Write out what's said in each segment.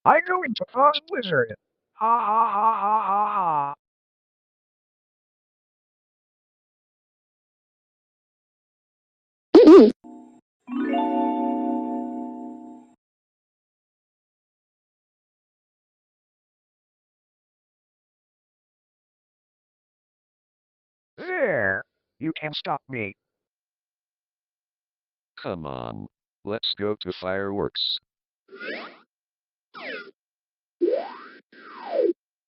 I'm going to cause blizzard. Ha ha ha ha ha ha. There. You can stop me. Come on. Let's go to fireworks.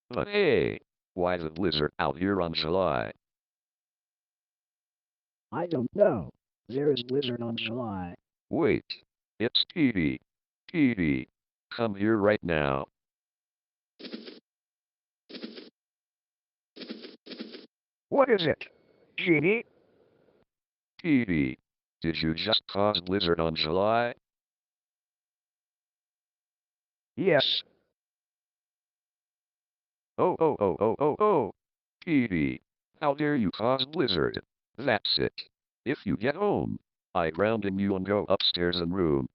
But hey, why the blizzard out here on July? I don't know. There is blizzard on July. Wait, it's Peedy. Peedy, come here right now. What is it? Genie? Peedy, did you just cause blizzard on July? Yes. Oh. Peedy, how dare you cause blizzard? That's it. If you get home, I grounding you and go upstairs and room.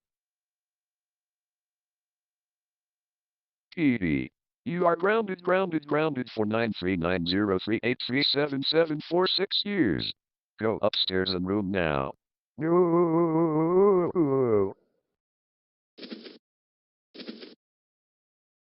Peedy, you are grounded for 93903837746 years. Go upstairs and room now. No.